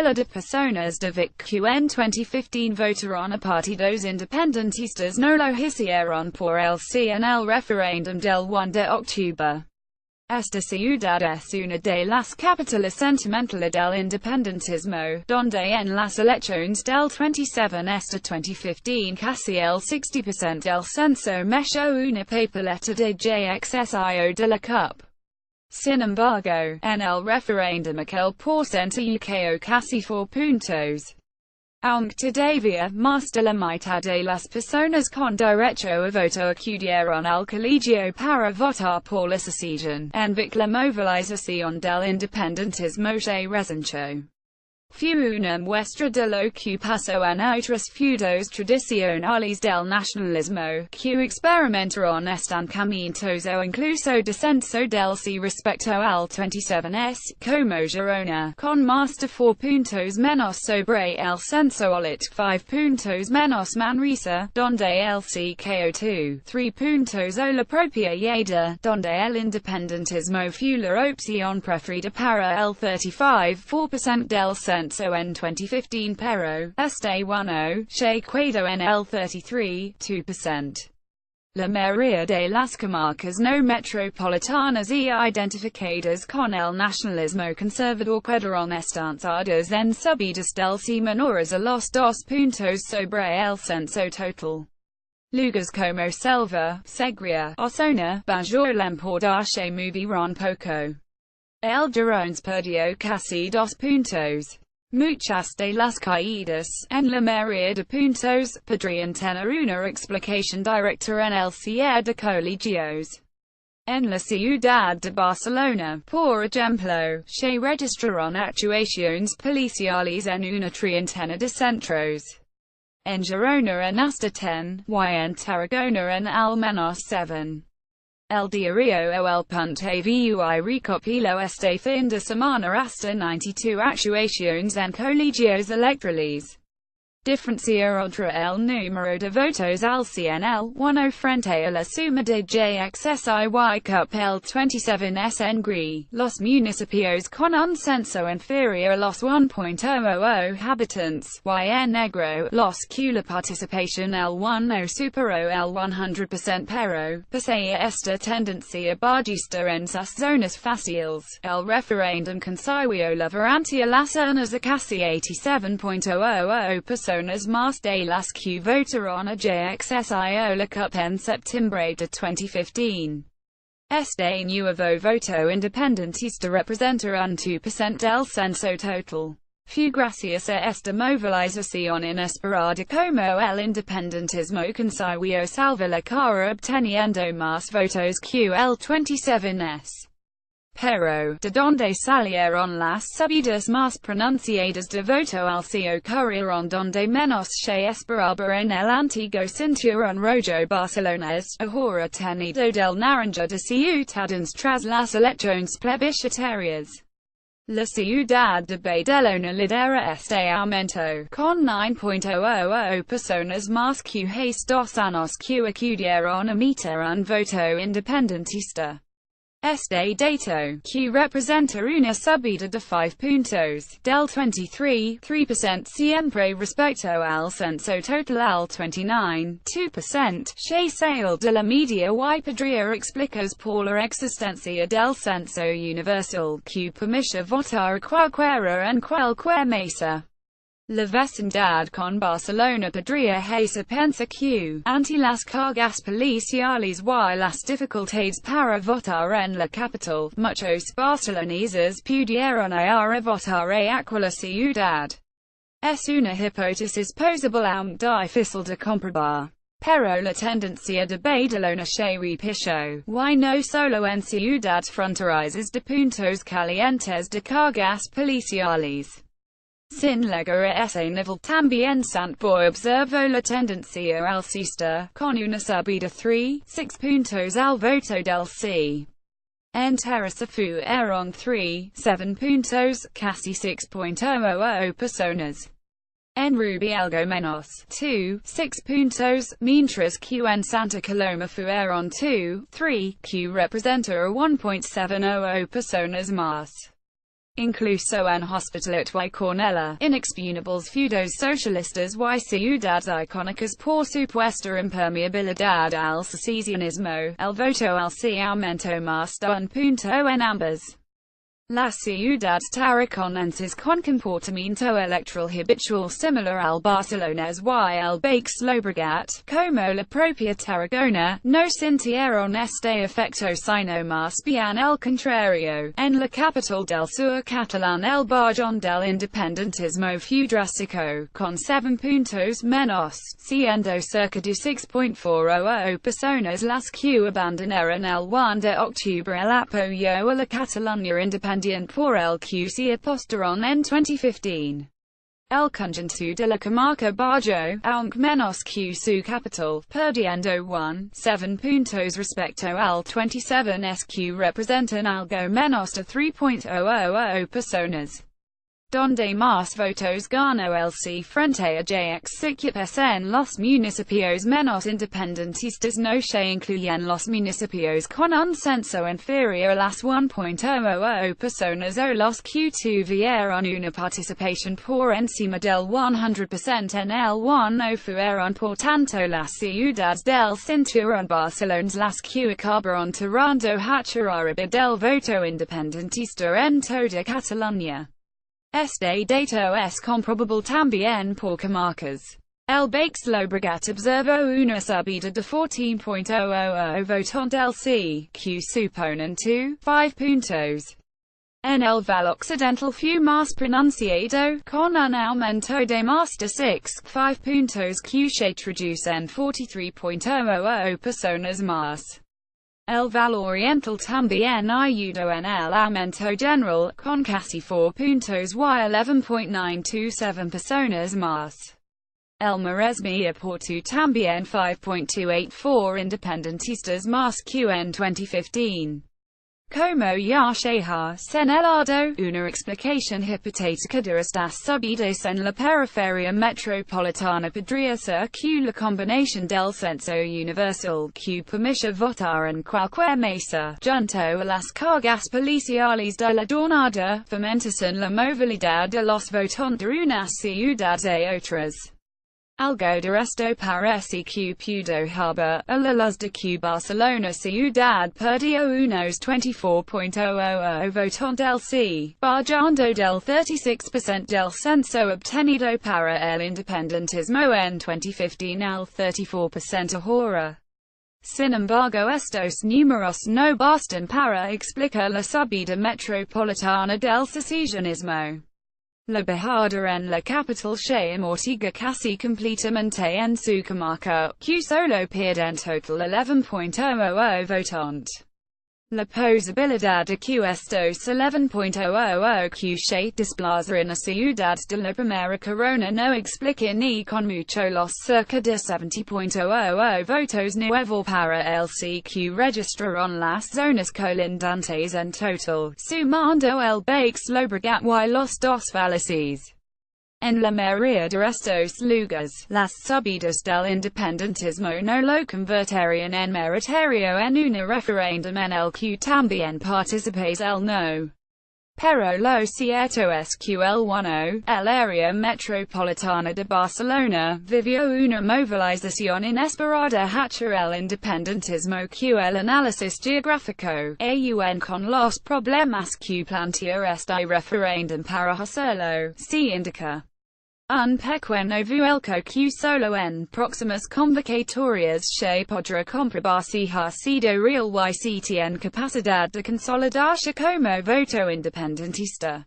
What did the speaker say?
millar de personas de Vic QN 2015 votaron a partidos independentistas no lo hicieron por el sí en el referéndum del 1 de octubre. Esta ciudad es una de las capitales sentimentales del independentismo, donde en las elecciones del 27 Esta 2015 casi el 60% del censo metió una papeleta de JXSIO de la CUP. Sin embargo, en el referéndum aquel porcentaje cayó casi 4 puntos. Aunque todavía más de la mitad de las personas con derecho a voto acudieron al colegio para votar por la secesión, en Vic la movilización del independentismo se resintió. Fue una muestra de lo que pasó en otras feudos tradicionales del nacionalismo, que experimentaron estancamientos o incluso descenso del sí respecto al 27S, como Girona, con más de 4 puntos menos sobre el censo o 5 puntos menos Manresa, donde el sí cayó 3 puntos o la propia Lleida, donde el independentismo fue la opción preferida para el 35% del censo en 2015 pero, este año, se quedó en el 33.2%. La mayoría de las comarcas no metropolitanas y identificadas con el nacionalismo conservador quedaron estancadas en subidas del sí menores a los 2 puntos sobre el censo total. Lugares como Selva, Segria, Osona, Bajor Empordà se movieron poco. El Girones perdió casi 2 puntos. Muchas de las caídas, en la mayoría de puntos, podrían tener una explicación directa en el cierre de colegios. En la ciudad de Barcelona, por ejemplo, se registraron actuaciones policiales en una treintena de centros. En Girona en hasta 10, y en Tarragona en al menos 7. El diario o el .avi recopiló este fin de semana hasta 92 actuaciones en colegios electorales. Diferencia otra el número de votos al CNL 1 frente a la suma de JXSIY Cup el 27S en gris. Los municipios con un censo inferior a los 1.00 habitantes, y en negro, los que la participación el 1 superó el 100% pero, pese a esta tendencia bajista en sus zonas fáciles, el referéndum consiguió levar ante las urnas a casi 87.00% personas más de las que votaron a JXSIO la CUP en septiembre de 2015. Este nuevo voto independentista representa un 2% del censo total. Fue gracias a esta movilización inesperada como el independentismo consiguió salvar la cara obteniendo más votos que el 27S. Pero, ¿de dónde salieron las subidas más pronunciadas de voto al sí ocurrieron donde menos se esperaba en el antiguo cinturón rojo barcelonés, ahora tenido del naranja de ciudadanos tras las elecciones plebiscitarias? La ciudad de Badalona lidera este aumento, con 9.00 personas más que hace 2 años que acudieron a emitir un voto independentista. Este dato, que representa una subida de 5 puntos, del 23.3% siempre respecto al censo total al 29.2%, se sale de la media y podría explicarse por la existencia del censo universal, que permite votar a cualquiera en cualquier mesa. La vecindad con Barcelona podría hacer pensar que, ante las cargas policiales y las dificultades para votar en la capital, muchos barceloneses pudieron ir a votar a aquella ciudad. Es una hipótesis posible aunque difícil de comprobar. Pero la tendencia de Badalona se repitió, y no solo en ciudades fronterizas de puntos calientes de cargas policiales. Sin llegar a ese nivel también Santboy observó la tendencia alcista, con una subida 3.6 puntos al voto del sí. En Terrassa fueron 3.7 puntos, casi 6.00 personas. En Rubi algo menos, 2.6 puntos, mientras que en Santa Coloma fueron 2.3, que representa a 1.70 personas más. incluso en hospitalet y cornella, inexpugnable feudos socialistas y ciudades icónicas por supuesta impermeabilidad al secesionismo, el voto al sí aumentó más de 1 punto en ambas las ciudades tarraconenses con comportamiento electoral habitual similar al barcelonés y el Baix Llobregat, como la propia Tarragona, no sintieron este efecto sino más bien el contrario. En la capital del sur catalán el barrón del independentismo fue drástico, con 7 puntos menos, siendo cerca de 6.40 personas las que abandonaron el 1 de octubre el apoyo a la Cataluña independiente por el que se apostaron en 2015. El conjunto de la comarca bajó, aunque menos que su capital, perdiendo 7 puntos respecto al 27 es que representan algo menos de 3.00 personas. Donde más votos ganó el sí frente a JX en los municipios menos independentistas no se incluyen los municipios con un censo inferior a las 1.00 personas o los que tuvieron una participación por encima del 100% en el 1 o fueron por tanto las ciudades del cinturón barcelones las que acabaron tirando hacia arriba del voto independentista en toda Cataluña. Este dato es comprobable también por comarcas. El Baix Llobregat observó una subida de 14.00 votos del sí, que suponen 5 puntos. En el Val Occidental fue más pronunciado, con un aumento de más de 5 puntos que se traduce en 43.00 personas más. El Val Oriental también ayudó en el aumento general, con casi 4 puntos y 11.927 personas más. El Maresme aportó también 5.284 independentistas más que en 2015. Como ya se ha señalado, una explicación hipotética de estas subidas en la periferia metropolitana podría ser que la combinación del censo universal que permite votar en cualquier mesa, junto a las cargas policiales de la jornada, fomentasen la movilidad de los votantes de unas ciudades a otras. Algo de esto parece que pudo haber a la luz de que Barcelona ciudad perdió unos 24.00 votos del sí, bajando del 36% del censo obtenido para el independentismo en 2015 al 34% ahora. Sin embargo, estos números no bastan para explicar la subida metropolitana del secesionismo. La bajada en la capital se amortigua casi completamente en su comarca, que solo pierde en total 11.00 votantes. La posibilidad de que estos 11.00 que se desplazan en la ciudad de la primera corona no explica ni con mucho los cerca de 70.00 votos nuevos para el sí que registraron las zonas colindantes en total, sumando el Baix Llobregat y los dos valles. En la mayoría de estos lugares, las subidas del independentismo no lo convertirían en meritorio en un referéndum en el que también participes el no. Pero lo cierto es que el área metropolitana de Barcelona, vivió una movilización inesperada hacia el independentismo que el análisis geográfico, aun con los problemas que plantea este referéndum para hacerlo, se indica. Un pequeño vuelco que solo en próximas convocatorias se podrá comprobar si ha sido real y si tiene capacidad de consolidarse como voto independentista.